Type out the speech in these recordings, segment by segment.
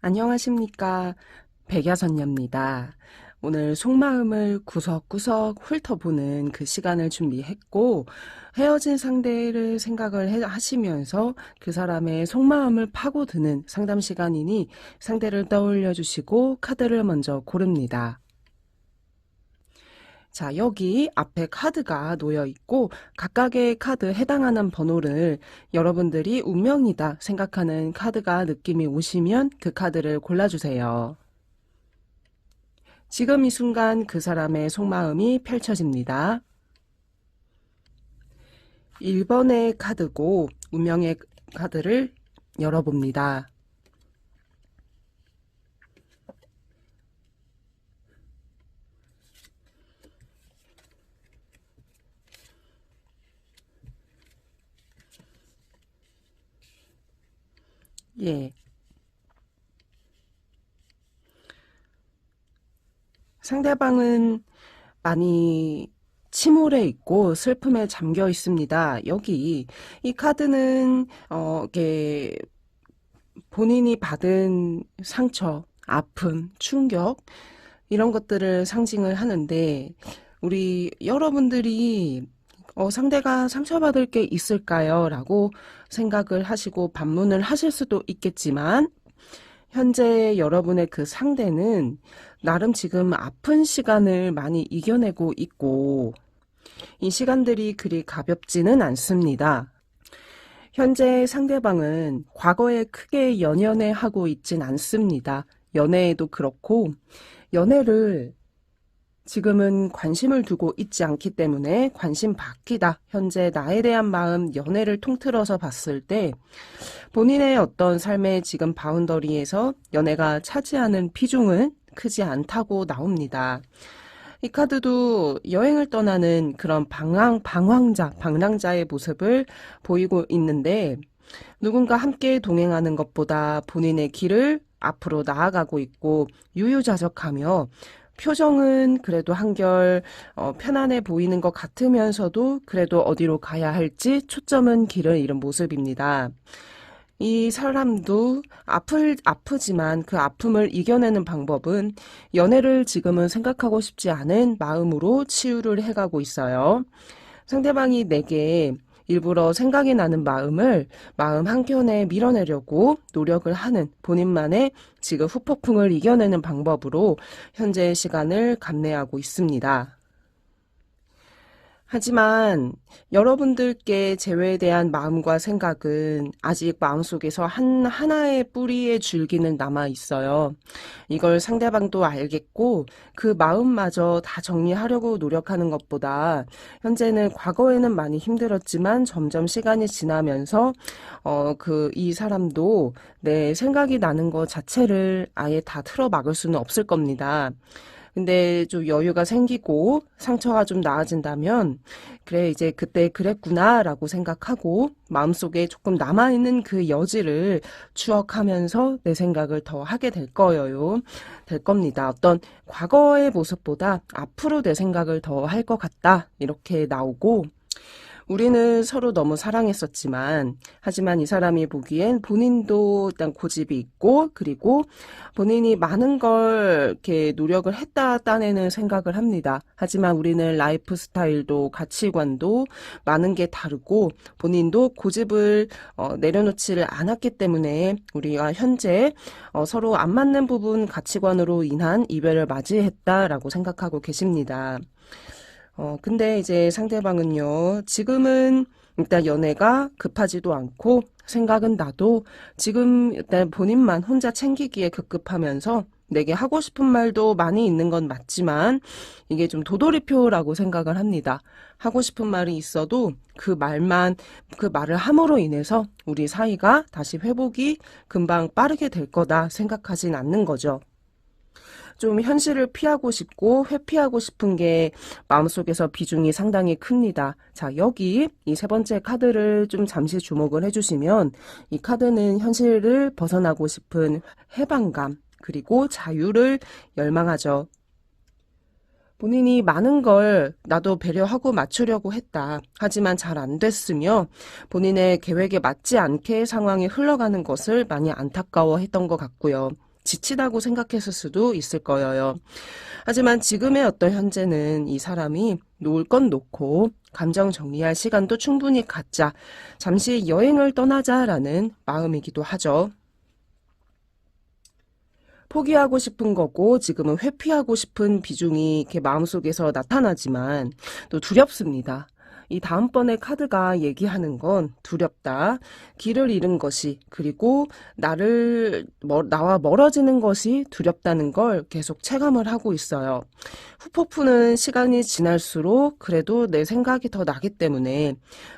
안녕하십니까. 백야선녀입니다. 오늘 속마음을 구석구석 훑어보는 그 시간을 준비했고, 헤어진 상대를 생각을 하시면서 그 사람의 속마음을 파고드는 상담 시간이니 상대를 떠올려 주시고 카드를 먼저 고릅니다. 자, 여기 앞에 카드가 놓여 있고 각각의 카드 해당하는 번호를 여러분들이 운명이다 생각하는 카드가 느낌이 오시면 그 카드를 골라주세요. 지금 이 순간 그 사람의 속마음이 펼쳐집니다. 1번의 카드고 운명의 카드를 열어봅니다. 예. 상대방은 많이 침울해 있고 슬픔에 잠겨 있습니다. 여기 이 카드는 이게 본인이 받은 상처, 아픔, 충격 이런 것들을 상징을 하는데 우리 여러분들이 상대가 상처받을 게 있을까요? 라고 생각을 하시고 반문을 하실 수도 있겠지만 현재 여러분의 그 상대는 나름 지금 아픈 시간을 많이 이겨내고 있고 이 시간들이 그리 가볍지는 않습니다. 현재 상대방은 과거에 크게 연연해 하고 있진 않습니다. 연애에도 그렇고 연애를 지금은 관심을 두고 있지 않기 때문에 관심 받기다. 현재 나에 대한 마음, 연애를 통틀어서 봤을 때 본인의 어떤 삶의 지금 바운더리에서 연애가 차지하는 비중은 크지 않다고 나옵니다. 이 카드도 여행을 떠나는 그런 방랑자의 모습을 보이고 있는데 누군가 함께 동행하는 것보다 본인의 길을 앞으로 나아가고 있고 유유자적하며 표정은 그래도 한결 편안해 보이는 것 같으면서도 그래도 어디로 가야 할지 초점은 길을 잃은 모습입니다. 이 사람도 아프지만 그 아픔을 이겨내는 방법은 연애를 지금은 생각하고 싶지 않은 마음으로 치유를 해가고 있어요. 상대방이 내게 일부러 생각이 나는 마음 한켠에 밀어내려고 노력을 하는 본인만의 지금 후폭풍을 이겨내는 방법으로 현재의 시간을 감내하고 있습니다. 하지만 여러분들께 재회에 대한 마음과 생각은 아직 마음속에서 하나의 뿌리의 줄기는 남아 있어요. 이걸 상대방도 알겠고 그 마음마저 다 정리하려고 노력하는 것보다 현재는 과거에는 많이 힘들었지만 점점 시간이 지나면서 이 사람도 내 생각이 나는 것 자체를 아예 다 틀어막을 수는 없을 겁니다. 근데 좀 여유가 생기고 상처가 좀 나아진다면 그래 이제 그때 그랬구나 라고 생각하고 마음속에 조금 남아있는 그 여지를 추억하면서 내 생각을 더 하게 될 거예요. 될 겁니다. 어떤 과거의 모습보다 앞으로 내 생각을 더 할 것 같다 이렇게 나오고 우리는 서로 너무 사랑했었지만 하지만 이 사람이 보기엔 본인도 일단 고집이 있고 그리고 본인이 많은 걸 이렇게 노력을 했다 딴에는 생각을 합니다. 하지만 우리는 라이프 스타일도 가치관도 많은 게 다르고 본인도 고집을 내려놓지를 않았기 때문에 우리가 현재 서로 안 맞는 부분 가치관으로 인한 이별을 맞이했다라고 생각하고 계십니다. 근데 이제 상대방은요, 지금은 일단 연애가 급하지도 않고 생각은 나도 지금 일단 본인만 혼자 챙기기에 급급하면서 내게 하고 싶은 말도 많이 있는 건 맞지만 이게 좀 도돌이표라고 생각을 합니다. 하고 싶은 말이 있어도 그 말을 함으로 인해서 우리 사이가 다시 회복이 금방 빠르게 될 거다 생각하진 않는 거죠. 좀 현실을 피하고 싶고 회피하고 싶은 게 마음속에서 비중이 상당히 큽니다. 자, 여기 이 세 번째 카드를 좀 잠시 주목을 해주시면 이 카드는 현실을 벗어나고 싶은 해방감 그리고 자유를 열망하죠. 본인이 많은 걸 나도 배려하고 맞추려고 했다. 하지만 잘 안 됐으며 본인의 계획에 맞지 않게 상황이 흘러가는 것을 많이 안타까워했던 것 같고요. 지치다고 생각했을 수도 있을 거예요. 하지만 지금의 어떤 현재는 이 사람이 놓을 건 놓고 감정 정리할 시간도 충분히 갖자, 잠시 여행을 떠나자라는 마음이기도 하죠. 포기하고 싶은 거고 지금은 회피하고 싶은 비중이 이렇게 마음속에서 나타나지만 또 두렵습니다. 이 다음번에 카드가 얘기하는 건 두렵다, 길을 잃은 것이, 그리고 나와 멀어지는 것이 두렵다는 걸 계속 체감을 하고 있어요. 후폭풍은 시간이 지날수록 그래도 내 생각이 더 나기 때문에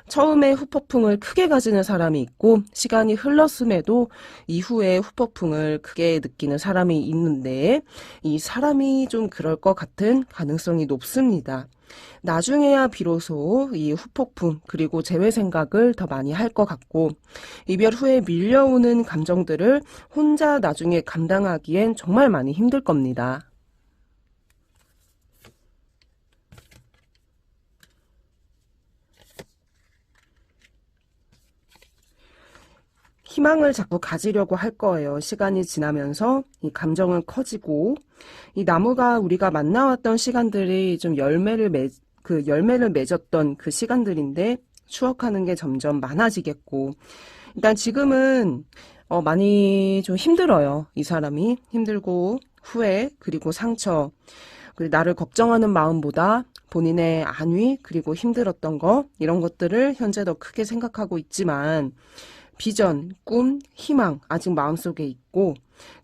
처음에 후폭풍을 크게 가지는 사람이 있고 시간이 흘렀음에도 이후에 후폭풍을 크게 느끼는 사람이 있는데 이 사람이 좀 그럴 것 같은 가능성이 높습니다. 나중에야 비로소 이 후폭풍 그리고 재회 생각을 더 많이 할 것 같고 이별 후에 밀려오는 감정들을 혼자 나중에 감당하기엔 정말 많이 힘들 겁니다. 희망을 자꾸 가지려고 할 거예요. 시간이 지나면서 이 감정은 커지고 이 나무가 우리가 만나왔던 시간들이 좀 열매를 맺었던 그 시간들인데 추억하는 게 점점 많아지겠고 일단 지금은 많이 좀 힘들어요. 이 사람이 힘들고 후회 그리고 상처 그리고 나를 걱정하는 마음보다 본인의 안위 그리고 힘들었던 거 이런 것들을 현재 더 크게 생각하고 있지만 비전, 꿈, 희망 아직 마음속에 있고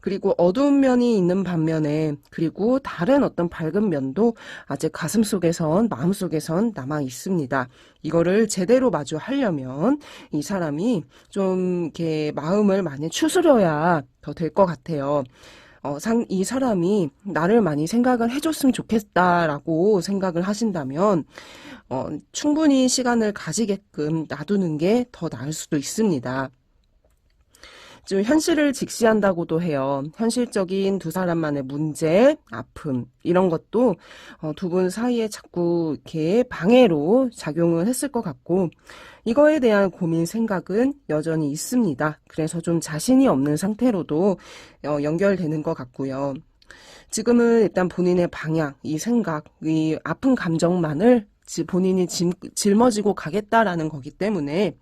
그리고 어두운 면이 있는 반면에 그리고 다른 어떤 밝은 면도 아직 가슴속에선 마음속에선 남아 있습니다. 이거를 제대로 마주하려면 이 사람이 좀 이렇게 마음을 많이 추스려야 더 될 것 같아요. 이 사람이 나를 많이 생각을 해줬으면 좋겠다라고 생각을 하신다면 충분히 시간을 가지게끔 놔두는 게 더 나을 수도 있습니다. 좀 현실을 직시한다고도 해요. 현실적인 두 사람만의 문제, 아픔 이런 것도 두 분 사이에 자꾸 이렇게 방해로 작용을 했을 것 같고 이거에 대한 고민 생각은 여전히 있습니다. 그래서 좀 자신이 없는 상태로도 연결되는 것 같고요. 지금은 일단 본인의 방향, 이 생각, 이 아픈 감정만을 본인이 짊어지고 가겠다라는 거기 때문에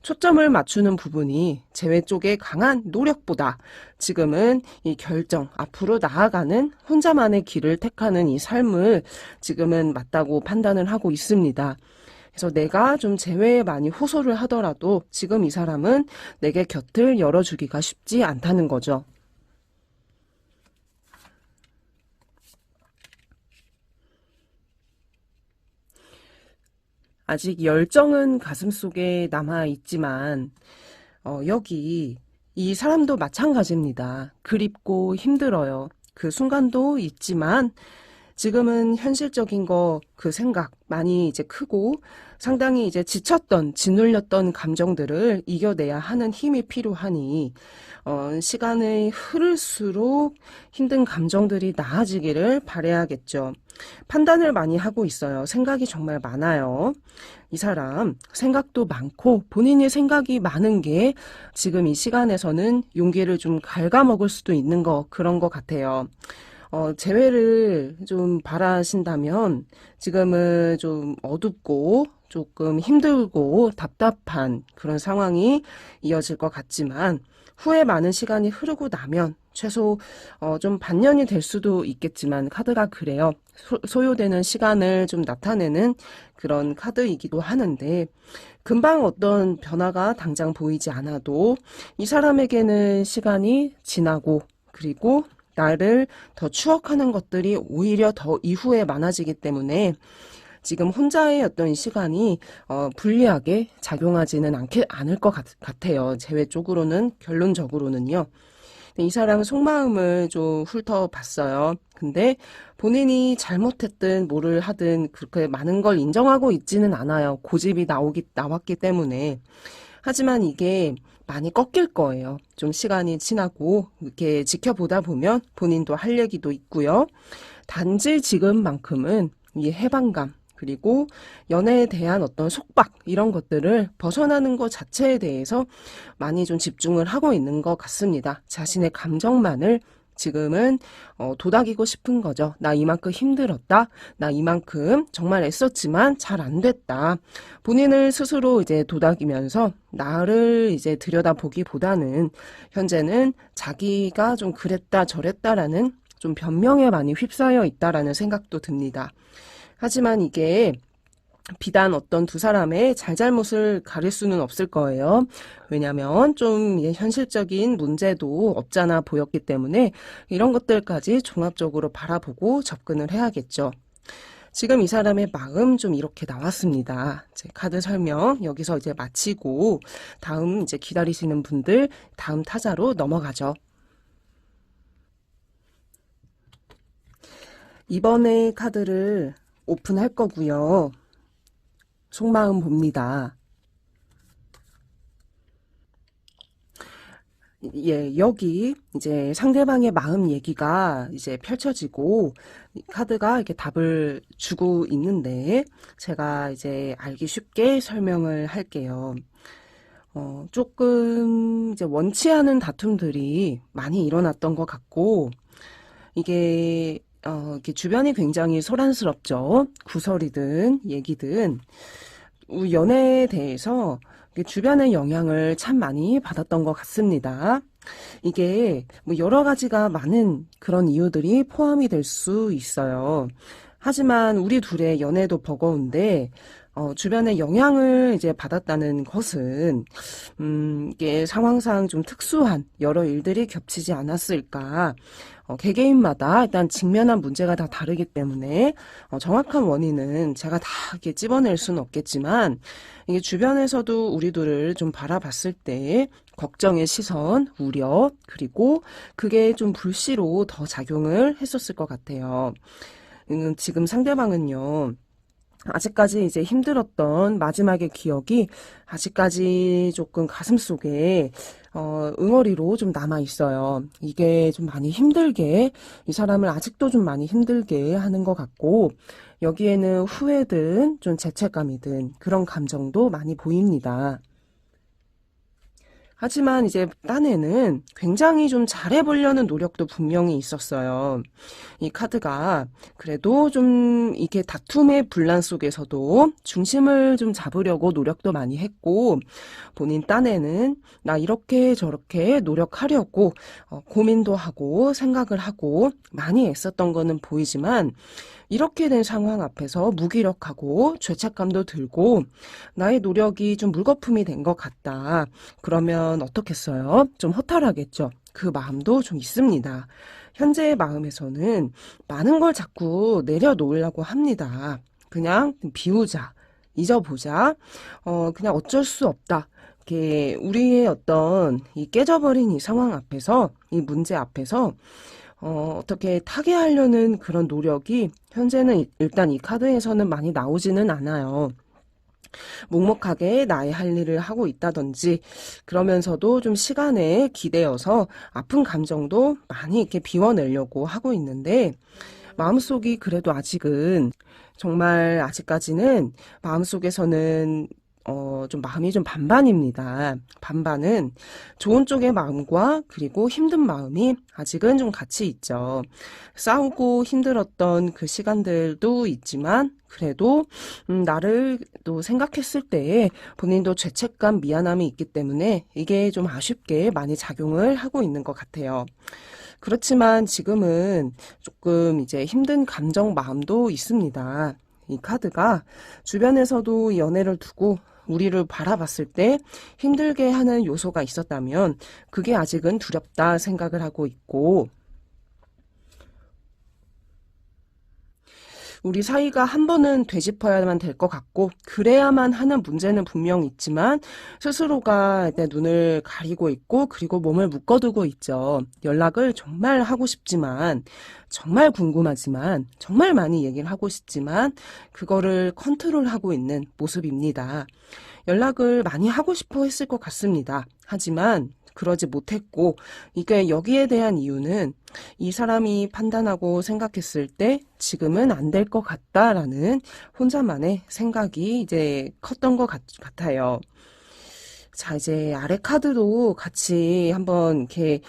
초점을 맞추는 부분이 재회 쪽의 강한 노력보다 지금은 이 결정, 앞으로 나아가는 혼자만의 길을 택하는 이 삶을 지금은 맞다고 판단을 하고 있습니다. 그래서 내가 좀 재회에 많이 호소를 하더라도 지금 이 사람은 내게 곁을 열어주기가 쉽지 않다는 거죠. 아직 열정은 가슴속에 남아있지만 여기 이 사람도 마찬가지입니다. 그립고 힘들어요. 그 순간도 있지만 지금은 현실적인 그 생각 많이 이제 크고 상당히 이제 짓눌렸던 감정들을 이겨내야 하는 힘이 필요하니 시간이 흐를수록 힘든 감정들이 나아지기를 바라야겠죠. 판단을 많이 하고 있어요. 생각이 정말 많아요. 이 사람 생각도 많고 본인의 생각이 많은 게 지금 이 시간에서는 용기를 좀 갉아먹을 수도 있는 그런 것 같아요. 재회를 좀 바라신다면 지금은 좀 어둡고 조금 힘들고 답답한 그런 상황이 이어질 것 같지만 후에 많은 시간이 흐르고 나면 최소 좀 반년이 될 수도 있겠지만 카드가 그래요. 소요되는 시간을 좀 나타내는 그런 카드이기도 하는데 금방 어떤 변화가 당장 보이지 않아도 이 사람에게는 시간이 지나고 그리고 나를 더 추억하는 것들이 오히려 더 이후에 많아지기 때문에 지금 혼자의 어떤 시간이 불리하게 작용하지는 않을 것 같아요. 재회 쪽으로는 결론적으로는요. 이 사람 속마음을 좀 훑어봤어요. 근데 본인이 잘못했든 뭐를 하든 그렇게 많은 걸 인정하고 있지는 않아요. 고집이 나왔기 때문에. 하지만 이게 많이 꺾일 거예요. 좀 시간이 지나고 이렇게 지켜보다 보면 본인도 할 얘기도 있고요. 단지 지금만큼은 이 해방감 그리고 연애에 대한 어떤 속박 이런 것들을 벗어나는 것 자체에 대해서 많이 좀 집중을 하고 있는 것 같습니다. 자신의 감정만을 지금은 도닥이고 싶은 거죠. 나 이만큼 힘들었다. 나 이만큼 정말 애썼지만 잘 안 됐다. 본인을 스스로 이제 도닥이면서 나를 이제 들여다보기보다는 현재는 자기가 좀 그랬다 저랬다라는 좀 변명에 많이 휩싸여 있다라는 생각도 듭니다. 하지만 이게 비단 어떤 두 사람의 잘잘못을 가릴 수는 없을 거예요. 왜냐면 좀 현실적인 문제도 없잖아 보였기 때문에 이런 것들까지 종합적으로 바라보고 접근을 해야겠죠. 지금 이 사람의 마음 좀 이렇게 나왔습니다. 제 카드 설명 여기서 이제 마치고 다음 이제 기다리시는 분들 다음 타자로 넘어가죠. 이번에 카드를 오픈할 거고요. 속마음 봅니다. 예, 여기 이제 상대방의 마음 얘기가 이제 펼쳐지고 이 카드가 이렇게 답을 주고 있는데 제가 이제 알기 쉽게 설명을 할게요. 조금 이제 원치 않은 다툼들이 많이 일어났던 것 같고 이게 이렇게 주변이 굉장히 소란스럽죠. 구설이든 얘기든 연애에 대해서 주변의 영향을 참 많이 받았던 것 같습니다. 이게 뭐 여러 가지가 많은 그런 이유들이 포함이 될 수 있어요. 하지만 우리 둘의 연애도 버거운데 주변의 영향을 이제 받았다는 것은 이게 상황상 좀 특수한 여러 일들이 겹치지 않았을까. 개개인마다 일단 직면한 문제가 다 다르기 때문에 정확한 원인은 제가 다 이렇게 찝어낼 수는 없겠지만 이게 주변에서도 우리 둘을 좀 바라봤을 때 걱정의 시선, 우려, 그리고 그게 좀 불씨로 더 작용을 했었을 것 같아요. 지금 상대방은요. 아직까지 이제 힘들었던 마지막의 기억이 아직까지 조금 가슴속에 응어리로 좀 남아 있어요. 이게 좀 많이 힘들게 이 사람을 아직도 좀 많이 힘들게 하는 것 같고 여기에는 후회든 좀 죄책감이든 그런 감정도 많이 보입니다. 하지만 이제 딴에는 굉장히 좀 잘해보려는 노력도 분명히 있었어요. 이 카드가 그래도 좀 이게 다툼의 분란 속에서도 중심을 좀 잡으려고 노력도 많이 했고 본인 딴에는 나 이렇게 저렇게 노력하려고 고민도 하고 생각을 하고 많이 애썼던 거는 보이지만 이렇게 된 상황 앞에서 무기력하고 죄책감도 들고 나의 노력이 좀 물거품이 된 것 같다. 그러면 어떻겠어요? 좀 허탈하겠죠. 그 마음도 좀 있습니다. 현재의 마음에서는 많은 걸 자꾸 내려놓으려고 합니다. 그냥 비우자, 잊어보자, 그냥 어쩔 수 없다. 이렇게 우리의 어떤 이 깨져버린 이 상황 앞에서, 이 문제 앞에서 어떻게 타개하려는 그런 노력이 현재는 일단 이 카드에서는 많이 나오지는 않아요. 묵묵하게 나의 할 일을 하고 있다든지 그러면서도 좀 시간에 기대어서 아픈 감정도 많이 이렇게 비워내려고 하고 있는데 마음속이 그래도 아직은 정말 아직까지는 마음속에서는 좀 마음이 좀 반반입니다. 반반은 좋은 쪽의 마음과 그리고 힘든 마음이 아직은 좀 같이 있죠. 싸우고 힘들었던 그 시간들도 있지만 그래도 나를 또 생각했을 때에 본인도 죄책감, 미안함이 있기 때문에 이게 좀 아쉽게 많이 작용을 하고 있는 것 같아요. 그렇지만 지금은 조금 이제 힘든 감정, 마음도 있습니다. 이 카드가 주변에서도 연애를 두고 우리를 바라봤을 때 힘들게 하는 요소가 있었다면 그게 아직은 두렵다 생각을 하고 있고 우리 사이가 한 번은 되짚어야만 될 것 같고 그래야만 하는 문제는 분명히 있지만 스스로가 내 눈을 가리고 있고 그리고 몸을 묶어두고 있죠. 연락을 정말 하고 싶지만 정말 궁금하지만 정말 많이 얘기를 하고 싶지만 그거를 컨트롤하고 있는 모습입니다. 연락을 많이 하고 싶어 했을 것 같습니다. 하지만 그러지 못했고 이게 여기에 대한 이유는 이 사람이 판단하고 생각했을 때 지금은 안 될 것 같다라는 혼자만의 생각이 이제 컸던 것 같아요. 자, 이제 아래 카드도 같이 한번 이렇게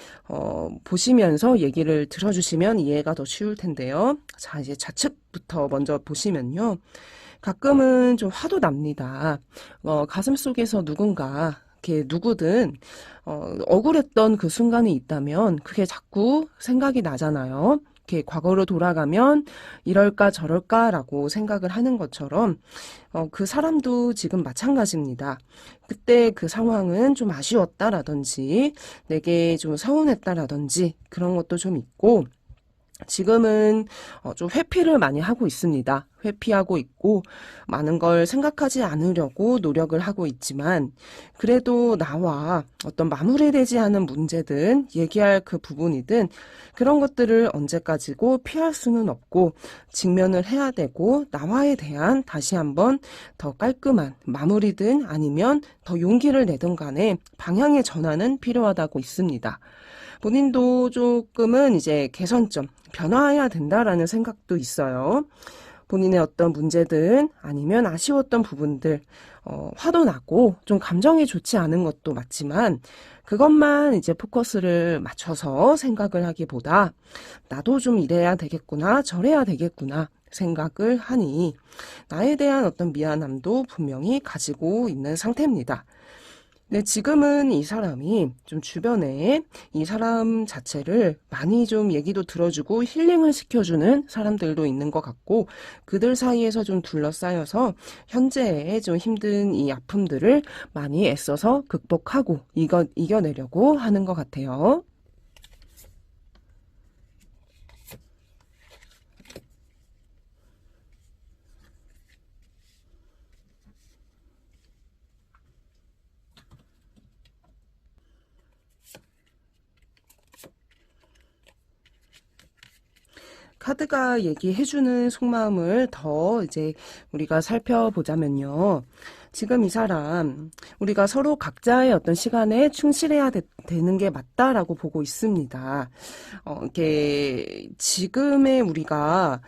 보시면서 얘기를 들어주시면 이해가 더 쉬울 텐데요. 자, 이제 좌측부터 먼저 보시면요. 가끔은 좀 화도 납니다. 가슴 속에서 누군가 이렇게 누구든 억울했던 그 순간이 있다면 그게 자꾸 생각이 나잖아요. 이렇게 과거로 돌아가면 이럴까 저럴까라고 생각을 하는 것처럼 그 사람도 지금 마찬가지입니다. 그때 그 상황은 좀 아쉬웠다라든지 내게 좀 서운했다라든지 그런 것도 좀 있고 지금은 좀 회피를 많이 하고 있습니다. 회피하고 있고 많은 걸 생각하지 않으려고 노력을 하고 있지만 그래도 나와 어떤 마무리되지 않은 문제든 얘기할 그 부분이든 그런 것들을 언제까지고 피할 수는 없고 직면을 해야 되고 나와에 대한 다시 한번 더 깔끔한 마무리든 아니면 더 용기를 내든 간에 방향의 전환은 필요하다고 있습니다. 본인도 조금은 이제 개선점, 변화해야 된다라는 생각도 있어요. 본인의 어떤 문제든 아니면 아쉬웠던 부분들, 화도 나고 좀 감정이 좋지 않은 것도 맞지만 그것만 이제 포커스를 맞춰서 생각을 하기보다 나도 좀 이래야 되겠구나, 저래야 되겠구나 생각을 하니 나에 대한 어떤 미안함도 분명히 가지고 있는 상태입니다. 네, 지금은 이 사람이 좀 주변에 이 사람 자체를 많이 좀 얘기도 들어주고 힐링을 시켜주는 사람들도 있는 것 같고 그들 사이에서 좀 둘러싸여서 현재의 좀 힘든 이 아픔들을 많이 애써서 극복하고 이겨내려고 하는 것 같아요. 카드가 얘기해주는 속마음을 더 이제 우리가 살펴보자면요. 지금 이 사람, 우리가 서로 각자의 어떤 시간에 충실해야 되는 게 맞다라고 보고 있습니다. 이게 지금의 우리가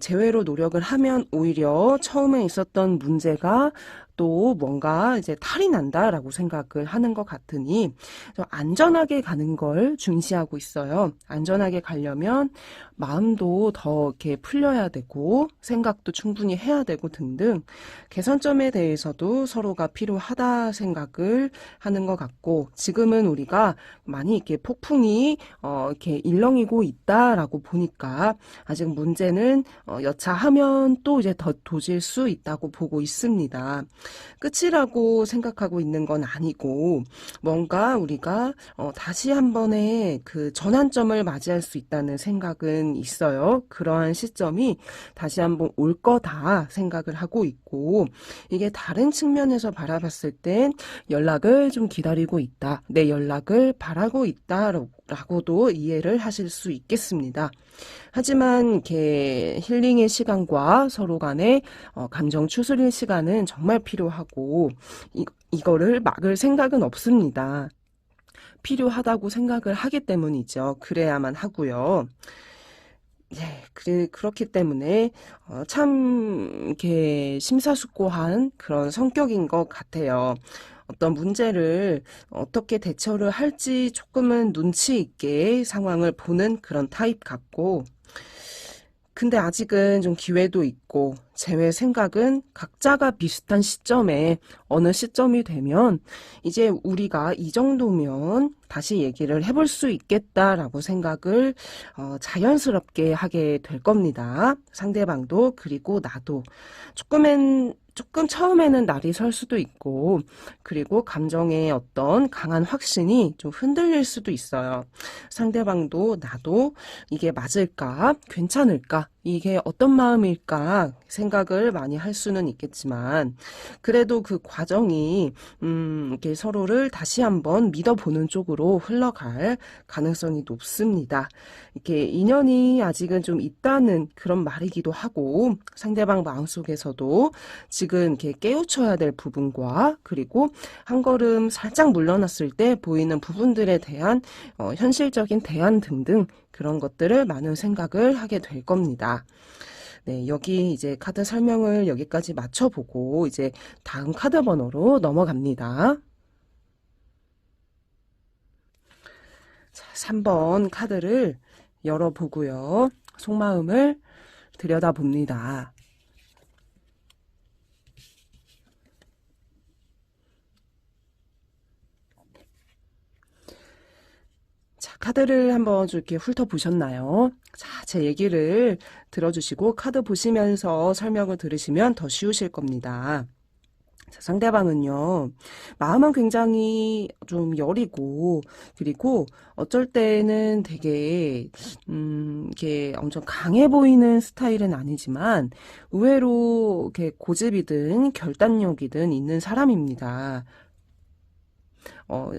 재회로 노력을 하면 오히려 처음에 있었던 문제가 또 뭔가 이제 탈이 난다라고 생각을 하는 것 같으니 좀 안전하게 가는 걸 중시하고 있어요. 안전하게 가려면 마음도 더 이렇게 풀려야 되고 생각도 충분히 해야 되고 등등 개선점에 대해서도 서로가 필요하다 생각을 하는 것 같고 지금은 우리가 많이 이렇게 폭풍이 이렇게 일렁이고 있다라고 보니까 아직 문제는 여차하면 또 이제 더 도질 수 있다고 보고 있습니다. 끝이라고 생각하고 있는 건 아니고 뭔가 우리가 다시 한 번의 그 전환점을 맞이할 수 있다는 생각은 있어요. 그러한 시점이 다시 한번 올 거다 생각을 하고 있고 이게 다른 측면에서 바라봤을 땐 연락을 좀 기다리고 있다. 내 연락을 바라고 있다라고도 이해를 하실 수 있겠습니다. 하지만 이렇게 힐링의 시간과 서로 간의 감정 추스릴 시간은 정말 필요하고 이거를 막을 생각은 없습니다. 필요하다고 생각을 하기 때문이죠. 그래야만 하고요. 예, 그렇기 때문에 참 이렇게 심사숙고한 그런 성격인 것 같아요. 어떤 문제를 어떻게 대처를 할지 조금은 눈치 있게 상황을 보는 그런 타입 같고 근데 아직은 좀 기회도 있고 재회 생각은 각자가 비슷한 시점에 어느 시점이 되면 이제 우리가 이 정도면 다시 얘기를 해볼 수 있겠다라고 생각을 자연스럽게 하게 될 겁니다. 상대방도 그리고 나도 조금 처음에는 날이 설 수도 있고 그리고 감정의 어떤 강한 확신이 좀 흔들릴 수도 있어요. 상대방도 나도 이게 맞을까? 괜찮을까? 이게 어떤 마음일까? 생각을 많이 할 수는 있겠지만 그래도 그 과정이 이렇게 서로를 다시 한번 믿어보는 쪽으로 흘러갈 가능성이 높습니다. 이렇게 인연이 아직은 좀 있다는 그런 말이기도 하고 상대방 마음속에서도 지금 이렇게 깨우쳐야 될 부분과 그리고 한 걸음 살짝 물러났을 때 보이는 부분들에 대한 현실적인 대안 등등 그런 것들을 많은 생각을 하게 될 겁니다. 네, 여기 이제 카드 설명을 여기까지 마쳐보고 이제 다음 카드 번호로 넘어갑니다. 자, 3번 카드를 열어보고요. 속마음을 들여다봅니다. 자, 카드를 한번 좀 이렇게 훑어보셨나요? 자, 제 얘기를 들어주시고 카드 보시면서 설명을 들으시면 더 쉬우실 겁니다. 자, 상대방은요, 마음은 굉장히 좀 여리고, 그리고 어쩔 때는 되게, 이게 엄청 강해 보이는 스타일은 아니지만, 의외로 이렇게 고집이든 결단력이든 있는 사람입니다.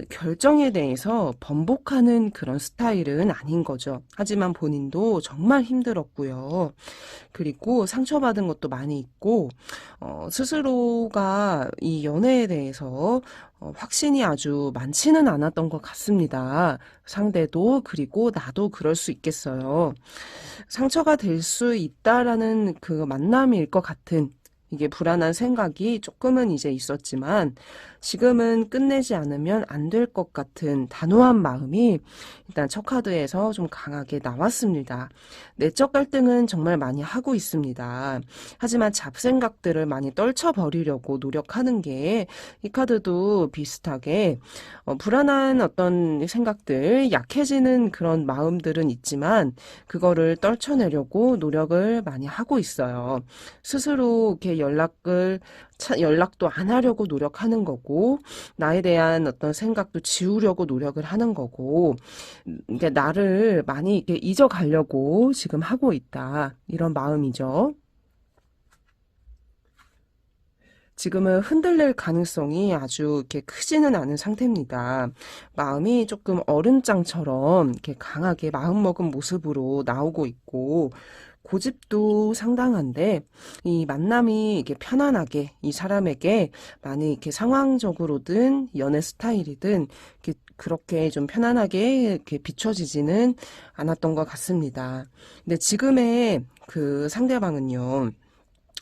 결정에 대해서 번복하는 그런 스타일은 아닌 거죠. 하지만 본인도 정말 힘들었고요. 그리고 상처받은 것도 많이 있고, 스스로가 이 연애에 대해서 확신이 아주 많지는 않았던 것 같습니다. 상대도, 그리고 나도 그럴 수 있겠어요. 상처가 될 수 있다라는 그 만남일 것 같은 이게 불안한 생각이 조금은 이제 있었지만 지금은 끝내지 않으면 안 될 것 같은 단호한 마음이 일단 첫 카드에서 좀 강하게 나왔습니다. 내적 갈등은 정말 많이 하고 있습니다. 하지만 잡생각들을 많이 떨쳐버리려고 노력하는 게 이 카드도 비슷하게 불안한 어떤 생각들, 약해지는 그런 마음들은 있지만 그거를 떨쳐내려고 노력을 많이 하고 있어요. 스스로 이렇게 연락도 안 하려고 노력하는 거고, 나에 대한 어떤 생각도 지우려고 노력을 하는 거고, 이게 나를 많이 이렇게 잊어가려고 지금 하고 있다. 이런 마음이죠. 지금은 흔들릴 가능성이 아주 이렇게 크지는 않은 상태입니다. 마음이 조금 얼음장처럼 이렇게 강하게 마음먹은 모습으로 나오고 있고, 고집도 상당한데, 이 만남이 이게 편안하게 이 사람에게 많이 이렇게 상황적으로든 연애 스타일이든 이렇게 그렇게 좀 편안하게 이렇게 비춰지지는 않았던 것 같습니다. 근데 지금의 그 상대방은요,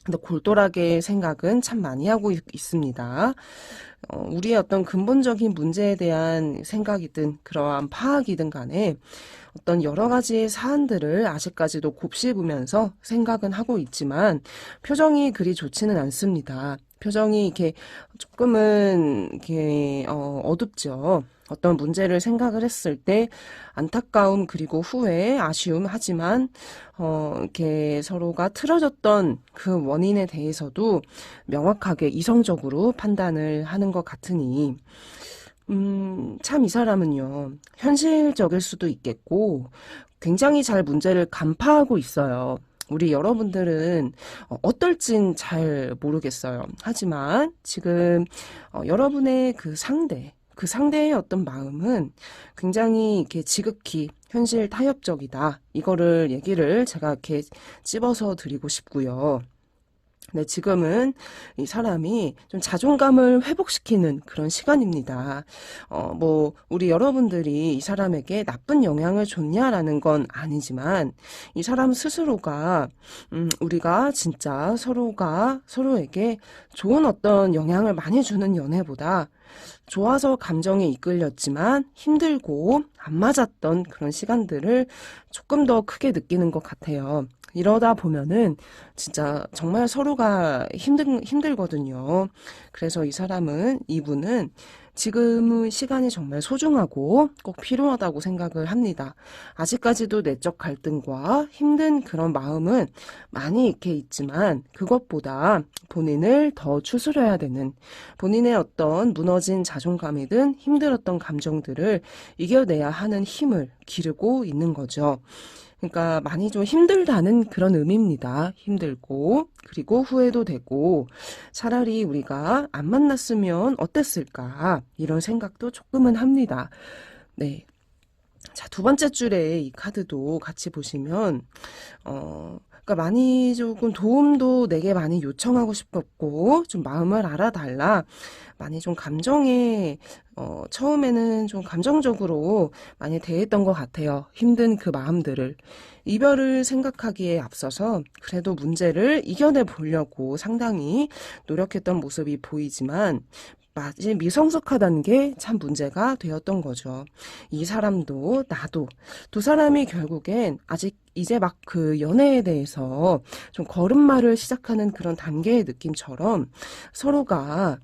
근데 골똘하게 생각은 참 많이 하고 있습니다. 우리의 어떤 근본적인 문제에 대한 생각이든 그러한 파악이든 간에 어떤 여러 가지의 사안들을 아직까지도 곱씹으면서 생각은 하고 있지만 표정이 그리 좋지는 않습니다. 표정이 이렇게 조금은 이렇게 어둡죠. 어떤 문제를 생각을 했을 때 안타까움 그리고 후회, 아쉬움 하지만 이렇게 서로가 틀어졌던 그 원인에 대해서도 명확하게 이성적으로 판단을 하는 것 같으니 참 이 사람은요, 현실적일 수도 있겠고, 굉장히 잘 문제를 간파하고 있어요. 우리 여러분들은 어떨진 잘 모르겠어요. 하지만 지금 여러분의 그 상대의 어떤 마음은 굉장히 이렇게 지극히 현실 타협적이다. 이거를 얘기를 제가 이렇게 찝어서 드리고 싶고요. 네, 지금은 이 사람이 좀 자존감을 회복시키는 그런 시간입니다. 우리 여러분들이 이 사람에게 나쁜 영향을 줬냐라는 건 아니지만, 이 사람 스스로가, 우리가 진짜 서로가 서로에게 좋은 어떤 영향을 많이 주는 연애보다 좋아서 감정에 이끌렸지만 힘들고 안 맞았던 그런 시간들을 조금 더 크게 느끼는 것 같아요. 이러다 보면은 진짜 정말 서로가 힘들거든요. 그래서 이분은 지금의 시간이 정말 소중하고 꼭 필요하다고 생각을 합니다. 아직까지도 내적 갈등과 힘든 그런 마음은 많이 이렇게 있지만 그것보다 본인을 더 추스려야 되는 본인의 어떤 무너진 자존감이든 힘들었던 감정들을 이겨내야 하는 힘을 기르고 있는 거죠. 그러니까 많이 좀 힘들다는 그런 의미입니다. 힘들고 그리고 후회도 되고 차라리 우리가 안 만났으면 어땠을까 이런 생각도 조금은 합니다. 네. 자, 두 번째 줄에 이 카드도 같이 보시면 그러니까 많이 조금 도움도 내게 많이 요청하고 싶었고 좀 마음을 알아달라. 많이 좀 감정에 처음에는 좀 감정적으로 많이 대했던 것 같아요. 힘든 그 마음들을. 이별을 생각하기에 앞서서 그래도 문제를 이겨내 보려고 상당히 노력했던 모습이 보이지만 마치 미성숙하다는 게 참 문제가 되었던 거죠. 이 사람도 나도 두 사람이 결국엔 아직 이제 막 그 연애에 대해서 좀 걸음마를 시작하는 그런 단계의 느낌처럼 서로가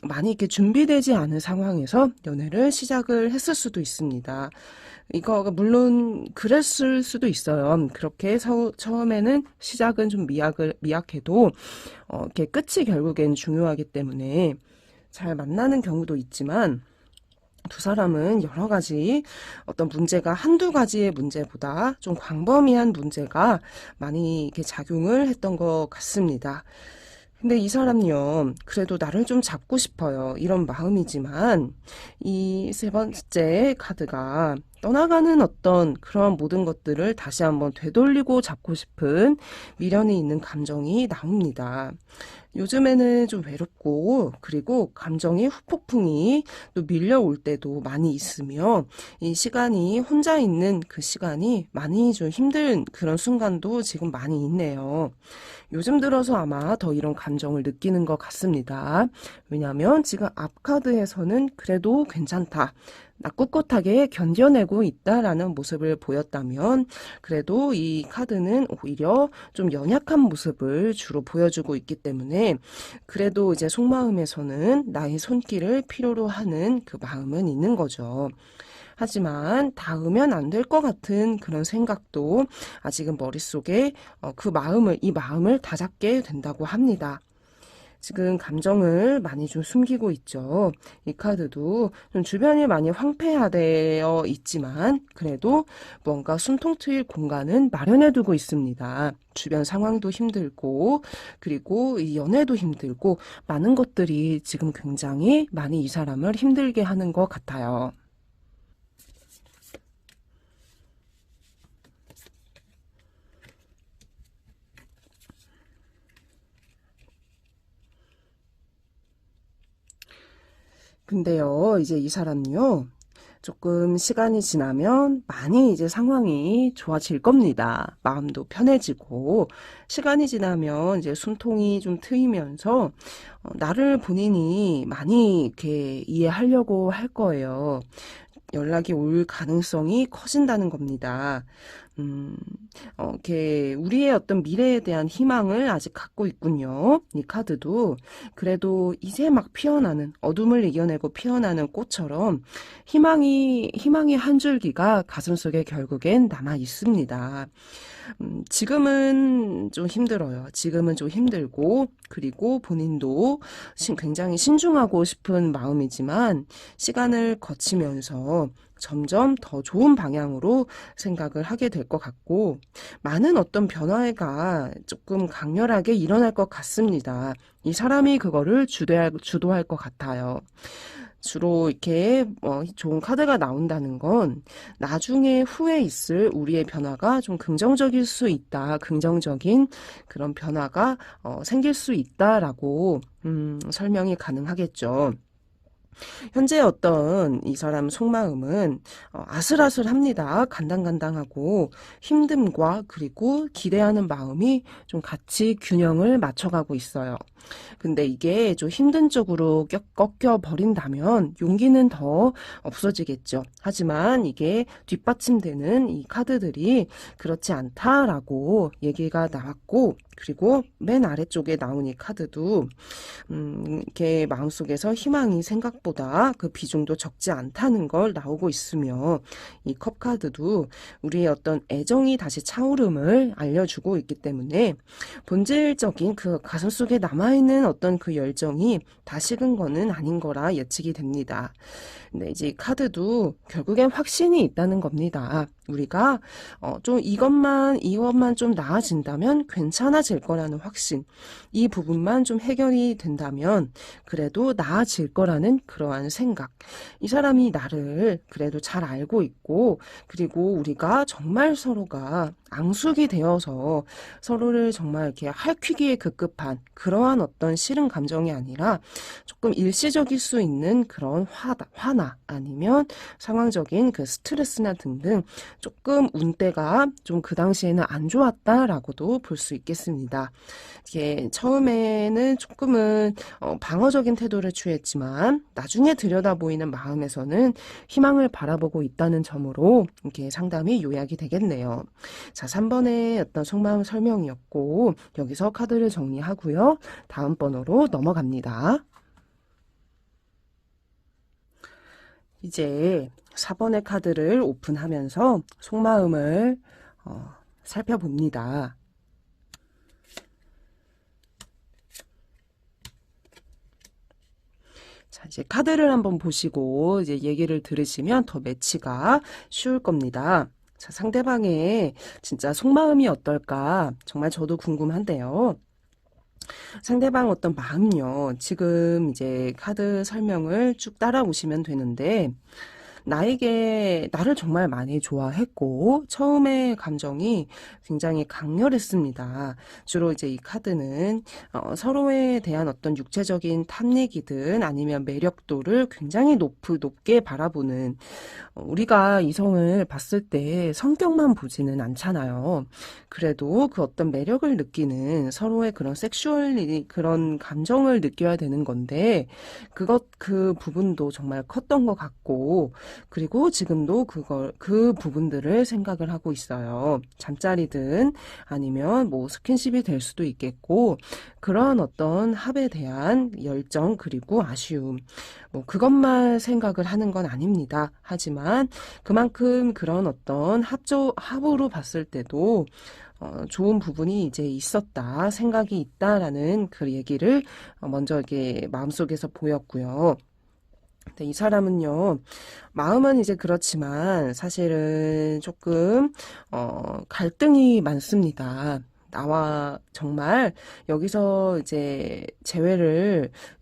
많이 이렇게 준비되지 않은 상황에서 연애를 시작을 했을 수도 있습니다. 이거 물론 그랬을 수도 있어요. 그렇게 처음에는 시작은 좀 미약해도 이렇게 끝이 결국엔 중요하기 때문에 잘 만나는 경우도 있지만 두 사람은 여러 가지 어떤 문제가 한두 가지의 문제보다 좀 광범위한 문제가 많이 이렇게 작용을 했던 것 같습니다. 근데 이 사람요, 그래도 나를 좀 잡고 싶어요. 이런 마음이지만, 이 세 번째 카드가 떠나가는 어떤 그런 모든 것들을 다시 한번 되돌리고 잡고 싶은 미련이 있는 감정이 나옵니다. 요즘에는 좀 외롭고, 그리고 감정의 후폭풍이 또 밀려올 때도 많이 있으며, 이 시간이 혼자 있는 그 시간이 많이 좀 힘든 그런 순간도 지금 많이 있네요. 요즘 들어서 아마 더 이런 감정을 느끼는 것 같습니다. 왜냐하면 지금 앞카드에서는 그래도 괜찮다. 나 꿋꿋하게 견뎌내고 있다라는 모습을 보였다면 그래도 이 카드는 오히려 좀 연약한 모습을 주로 보여주고 있기 때문에 그래도 이제 속마음에서는 나의 손길을 필요로 하는 그 마음은 있는 거죠. 하지만 닿으면 안 될 것 같은 그런 생각도 아직은 머릿속에 이 마음을 다잡게 된다고 합니다. 지금 감정을 많이 좀 숨기고 있죠. 이 카드도 좀 주변이 많이 황폐화되어 있지만 그래도 뭔가 숨통 트일 공간은 마련해 두고 있습니다. 주변 상황도 힘들고 그리고 이 연애도 힘들고 많은 것들이 지금 굉장히 많이 이 사람을 힘들게 하는 것 같아요. 근데요, 이제 이 사람요, 조금 시간이 지나면 많이 이제 상황이 좋아질 겁니다. 마음도 편해지고, 시간이 지나면 이제 숨통이 좀 트이면서, 나를 본인이 많이 이렇게 이해하려고 할 거예요. 연락이 올 가능성이 커진다는 겁니다. 음, 이렇게 우리의 어떤 미래에 대한 희망을 아직 갖고 있군요. 이 카드도. 그래도 이제 막 피어나는, 어둠을 이겨내고 피어나는 꽃처럼 희망의 한 줄기가 가슴속에 결국엔 남아 있습니다. 지금은 좀 힘들어요. 지금은 좀 힘들고, 그리고 본인도 굉장히 신중하고 싶은 마음이지만, 시간을 거치면서 점점 더 좋은 방향으로 생각을 하게 될 것 같고, 많은 어떤 변화가 조금 강렬하게 일어날 것 같습니다. 이 사람이 그거를 주도할 것 같아요. 주로 이렇게 좋은 카드가 나온다는 건 나중에 후에 있을 우리의 변화가 좀 긍정적일 수 있다. 긍정적인 그런 변화가 생길 수 있다라고 설명이 가능하겠죠. 현재 어떤 이 사람 속마음은 아슬아슬합니다. 간당간당하고 힘듦과 그리고 기대하는 마음이 좀 같이 균형을 맞춰가고 있어요. 근데 이게 좀 힘든 쪽으로 꺾여 버린다면 용기는 더 없어지겠죠. 하지만 이게 뒷받침되는 이 카드들이 그렇지 않다라고 얘기가 나왔고 그리고 맨 아래쪽에 나온 이 카드도 이렇게 마음속에서 희망이 생각보다 그 비중도 적지 않다는 걸 나오고 있으며 이 컵 카드도 우리의 어떤 애정이 다시 차오름을 알려주고 있기 때문에 본질적인 그 가슴속에 남아있는 어떤 그 열정이 다 식은 거는 아닌 거라 예측이 됩니다. 근데 이제 이 카드도 결국엔 확신이 있다는 겁니다. 우리가 좀 이것만 좀 나아진다면 괜찮아질 거라는 확신, 이 부분만 좀 해결이 된다면 그래도 나아질 거라는 그러한 생각. 이 사람이 나를 그래도 잘 알고 있고 그리고 우리가 정말 서로가 앙숙이 되어서 서로를 정말 이렇게 핥히기에 급급한 그러한 어떤 싫은 감정이 아니라 조금 일시적일 수 있는 그런 화나 아니면 상황적인 그 스트레스나 등등 조금 운때가 좀 그 당시에는 안 좋았다라고도 볼 수 있겠습니다. 이게 처음에는 조금은 방어적인 태도를 취했지만 나중에 들여다 보이는 마음에서는 희망을 바라보고 있다는 점으로 이렇게 상담이 요약이 되겠네요. 자, 3번의 어떤 속마음 설명이었고 여기서 카드를 정리하고요. 다음 번호로 넘어갑니다. 이제 4번의 카드를 오픈하면서 속마음을 살펴봅니다. 자, 이제 카드를 한번 보시고 이제 얘기를 들으시면 더 매치가 쉬울 겁니다. 자, 상대방의 진짜 속마음이 어떨까? 정말 저도 궁금한데요. 상대방 어떤 마음요. 지금 이제 카드 설명을 쭉 따라오시면 되는데, 나를 정말 많이 좋아했고 처음에 감정이 굉장히 강렬했습니다. 주로 이제 이 카드는 서로에 대한 어떤 육체적인 탐내기든 아니면 매력도를 굉장히 높게 바라보는, 우리가 이성을 봤을 때 성격만 보지는 않잖아요. 그래도 그 어떤 매력을 느끼는 서로의 그런 섹슈얼리 그런 감정을 느껴야 되는 건데 그 부분도 정말 컸던 것 같고, 그리고 지금도 그 부분들을 생각을 하고 있어요. 잠자리든 아니면 뭐 스킨십이 될 수도 있겠고, 그런 어떤 합에 대한 열정 그리고 아쉬움, 뭐 그것만 생각을 하는 건 아닙니다. 하지만 그만큼 그런 어떤 합으로 봤을 때도 좋은 부분이 이제 있었다, 생각이 있다라는 그 얘기를 먼저 이게 마음속에서 보였고요. 근데 이 사람은요, 마음은 이제 그렇지만 사실은 조금 갈등이 많습니다. 나와 정말 여기서 이제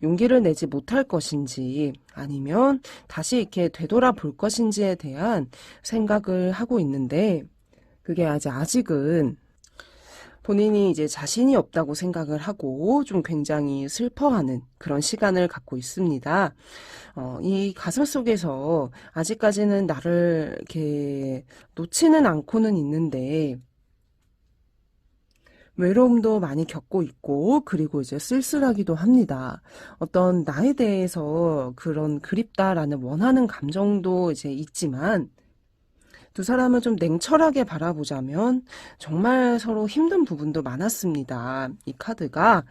용기를 내지 못할 것인지 아니면 다시 이렇게 되돌아볼 것인지에 대한 생각을 하고 있는데, 그게 아직은 본인이 이제 자신이 없다고 생각을 하고 좀 굉장히 슬퍼하는 그런 시간을 갖고 있습니다. 이 가슴 속에서 아직까지는 나를 이렇게 놓지는 않고는 있는데 외로움도 많이 겪고 있고, 그리고 이제 쓸쓸하기도 합니다. 어떤 나에 대해서 그런 그립다라는 원하는 감정도 이제 있지만, 두 사람을 좀 냉철하게 바라보자면 정말 서로 힘든 부분도 많았습니다. 이 카드가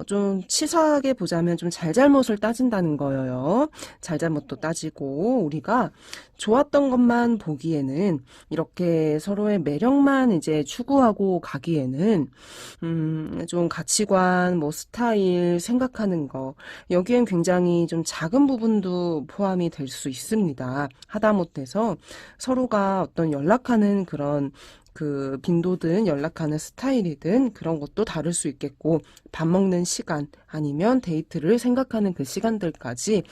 좀 치사하게 보자면 좀 잘잘못을 따진다는 거예요. 잘잘못도 따지고, 우리가 좋았던 것만 보기에는, 이렇게 서로의 매력만 이제 추구하고 가기에는 좀 가치관, 뭐 스타일 생각하는 거, 여기엔 굉장히 좀 작은 부분도 포함이 될 수 있습니다. 하다못해서 서로가 어떤 연락하는 그런 그 빈도든 연락하는 스타일이든 그런 것도 다를 수 있겠고, 밥 먹는 시간 아니면 데이트를 생각하는 그 시간들까지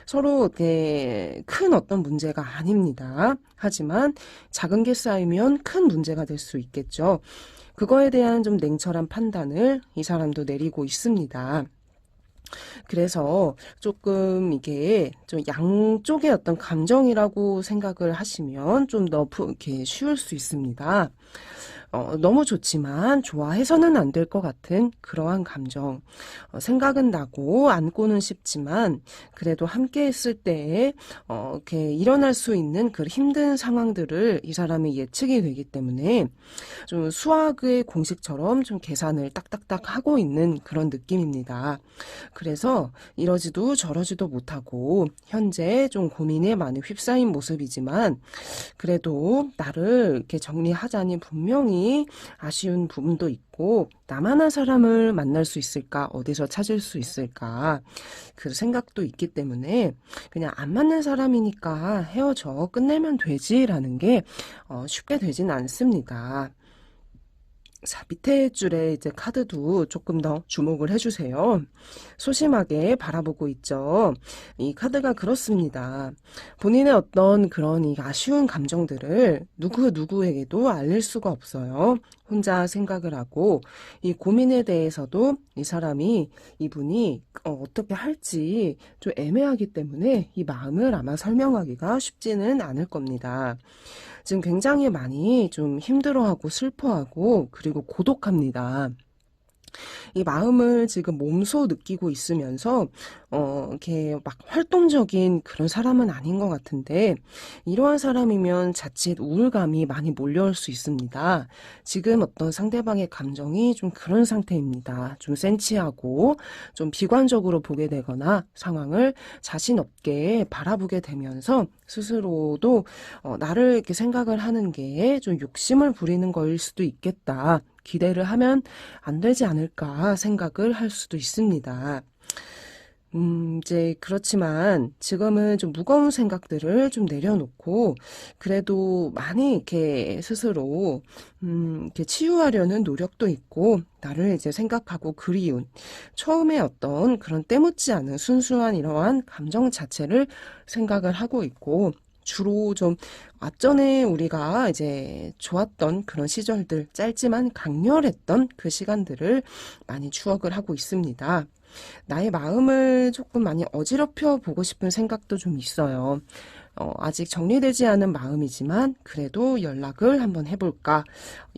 서로 큰 어떤 문제가 아닙니다. 하지만 작은 게 쌓이면 큰 문제가 될 수 있겠죠. 그거에 대한 좀 냉철한 판단을 이 사람도 내리고 있습니다. 그래서 조금 이게 좀 양쪽의 어떤 감정이라고 생각을 하시면 좀 더 이렇게 쉬울 수 있습니다. 너무 좋지만 좋아해서는 안 될 것 같은 그러한 감정. 생각은 나고 안고는 싶지만 그래도 함께 했을 때 이렇게 일어날 수 있는 그 힘든 상황들을 이 사람이 예측이 되기 때문에 좀 수학의 공식처럼 좀 계산을 딱딱딱 하고 있는 그런 느낌입니다. 그래서 이러지도 저러지도 못하고 현재 좀 고민에 많이 휩싸인 모습이지만, 그래도 나를 이렇게 정리하자니 분명히 아쉬운 부분도 있고, 나만한 사람을 만날 수 있을까? 어디서 찾을 수 있을까? 그 생각도 있기 때문에 그냥 안 맞는 사람이니까 헤어져 끝내면 되지라는 게 쉽게 되진 않습니다. 자, 밑에 줄에 이제 카드도 조금 더 주목을 해주세요. 소심하게 바라보고 있죠. 이 카드가 그렇습니다. 본인의 어떤 그런 이 아쉬운 감정들을 누구에게도 알릴 수가 없어요. 혼자 생각을 하고 이 고민에 대해서도 이분이 어떻게 할지 좀 애매하기 때문에 이 마음을 아마 설명하기가 쉽지는 않을 겁니다. 지금 굉장히 많이 좀 힘들어하고 슬퍼하고 그리고 고독합니다. 이 마음을 지금 몸소 느끼고 있으면서 이렇게 막 활동적인 그런 사람은 아닌 것 같은데 이러한 사람이면 자칫 우울감이 많이 몰려올 수 있습니다. 지금 어떤 상대방의 감정이 좀 그런 상태입니다. 좀 센치하고 좀 비관적으로 보게 되거나 상황을 자신 없게 바라보게 되면서 스스로도 나를 이렇게 생각을 하는 게 좀 욕심을 부리는 거일 수도 있겠다. 기대를 하면 안 되지 않을까 생각을 할 수도 있습니다. 이제 그렇지만 지금은 좀 무거운 생각들을 좀 내려놓고 그래도 많이 이렇게 스스로 이렇게 치유하려는 노력도 있고 나를 이제 생각하고 그리운 처음에 어떤 그런 때묻지 않은 순수한 이러한 감정 자체를 생각을 하고 있고 주로 좀 앞전에 우리가 이제 좋았던 그런 시절들, 짧지만 강렬했던 그 시간들을 많이 추억을 하고 있습니다. 나의 마음을 조금 많이 어지럽혀 보고 싶은 생각도 좀 있어요. 아직 정리되지 않은 마음이지만 그래도 연락을 한번 해볼까?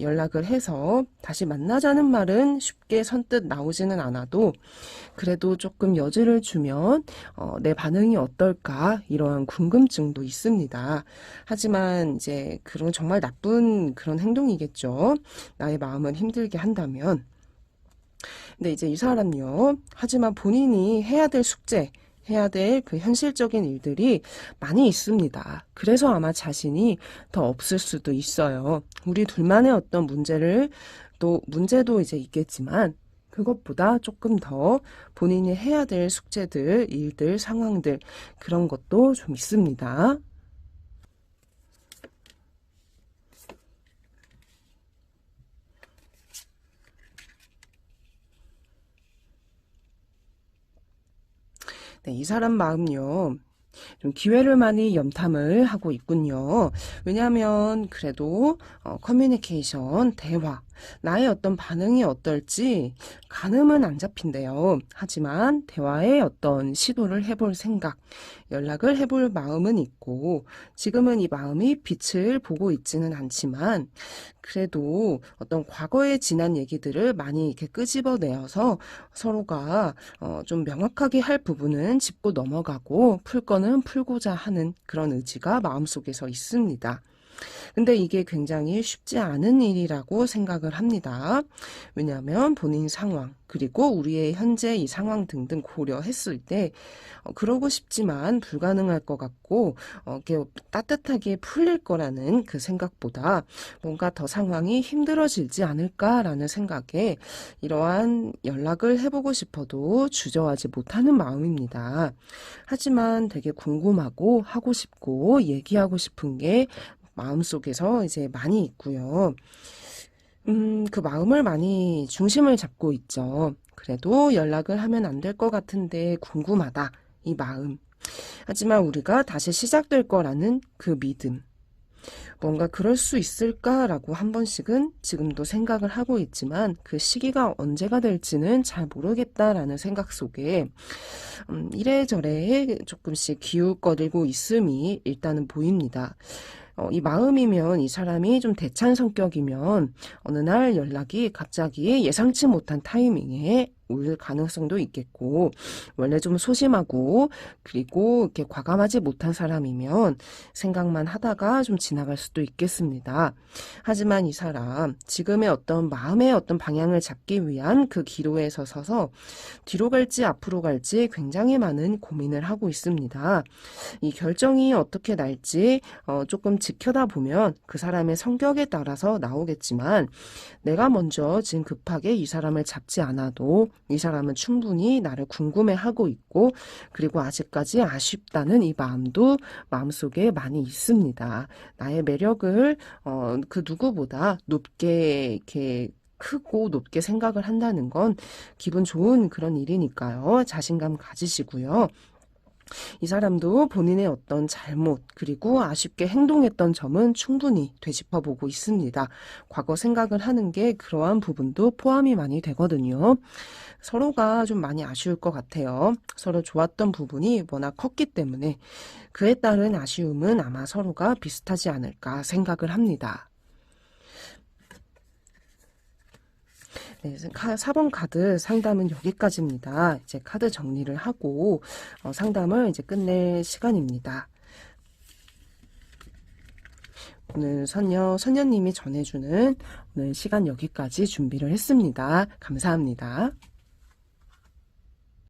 연락을 해서 다시 만나자는 말은 쉽게 선뜻 나오지는 않아도 그래도 조금 여지를 주면 내 반응이 어떨까? 이러한 궁금증도 있습니다. 하지만 이제 그런 정말 나쁜 그런 행동이겠죠. 나의 마음을 힘들게 한다면. 근데 이제 이 사람요. 하지만 본인이 해야 될 숙제, 해야 될 그 현실적인 일들이 많이 있습니다. 그래서 아마 자신이 더 없을 수도 있어요. 우리 둘만의 어떤 문제도 이제 있겠지만, 그것보다 조금 더 본인이 해야 될 숙제들, 일들, 상황들, 그런 것도 좀 있습니다. 네, 이 사람 마음요. 좀 기회를 많이 염탐을 하고 있군요. 왜냐하면 그래도 커뮤니케이션, 대화, 나의 어떤 반응이 어떨지 가늠은 안 잡힌대요. 하지만 대화에 어떤 시도를 해볼 생각, 연락을 해볼 마음은 있고 지금은 이 마음이 빛을 보고 있지는 않지만 그래도 어떤 과거에 지난 얘기들을 많이 이렇게 끄집어내어서 서로가 좀 명확하게 할 부분은 짚고 넘어가고 풀 거는 풀고자 하는 그런 의지가 마음속에서 있습니다. 근데 이게 굉장히 쉽지 않은 일이라고 생각을 합니다. 왜냐하면 본인 상황, 그리고 우리의 현재 이 상황 등등 고려했을 때 그러고 싶지만 불가능할 것 같고 이렇게 따뜻하게 풀릴 거라는 그 생각보다 뭔가 더 상황이 힘들어지지 않을까라는 생각에 이러한 연락을 해보고 싶어도 주저하지 못하는 마음입니다. 하지만 되게 궁금하고 하고 싶고 얘기하고 싶은 게 마음속에서 이제 많이 있고요. 그 마음을 많이 중심을 잡고 있죠. 그래도 연락을 하면 안 될 것 같은데 궁금하다. 이 마음. 하지만 우리가 다시 시작될 거라는 그 믿음. 뭔가 그럴 수 있을까라고 한 번씩은 지금도 생각을 하고 있지만 그 시기가 언제가 될지는 잘 모르겠다라는 생각 속에 이래저래 조금씩 기웃거리고 있음이 일단은 보입니다. 이 마음이면 이 사람이 좀 대찬 성격이면 어느 날 연락이 갑자기 예상치 못한 타이밍에 올 가능성도 있겠고 원래 좀 소심하고 그리고 이렇게 과감하지 못한 사람이면 생각만 하다가 좀 지나갈 수도 있겠습니다. 하지만 이 사람 지금의 어떤 마음의 어떤 방향을 잡기 위한 그 기로에 서서 뒤로 갈지 앞으로 갈지 굉장히 많은 고민을 하고 있습니다. 이 결정이 어떻게 날지 조금 지켜다 보면 그 사람의 성격에 따라서 나오겠지만 내가 먼저 지금 급하게 이 사람을 잡지 않아도 이 사람은 충분히 나를 궁금해하고 있고 그리고 아직까지 아쉽다는 이 마음도 마음속에 많이 있습니다. 나의 매력을 그 누구보다 높게 이렇게 크고 높게 생각을 한다는 건 기분 좋은 그런 일이니까요. 자신감 가지시고요. 이 사람도 본인의 어떤 잘못, 그리고 아쉽게 행동했던 점은 충분히 되짚어보고 있습니다. 과거 생각을 하는 게 그러한 부분도 포함이 많이 되거든요. 서로가 좀 많이 아쉬울 것 같아요. 서로 좋았던 부분이 워낙 컸기 때문에 그에 따른 아쉬움은 아마 서로가 비슷하지 않을까 생각을 합니다. 네, 4번 카드 상담은 여기까지입니다. 이제 카드 정리를 하고 상담을 이제 끝낼 시간입니다. 오늘 선녀님이 전해주는 오늘 시간 여기까지 준비를 했습니다. 감사합니다.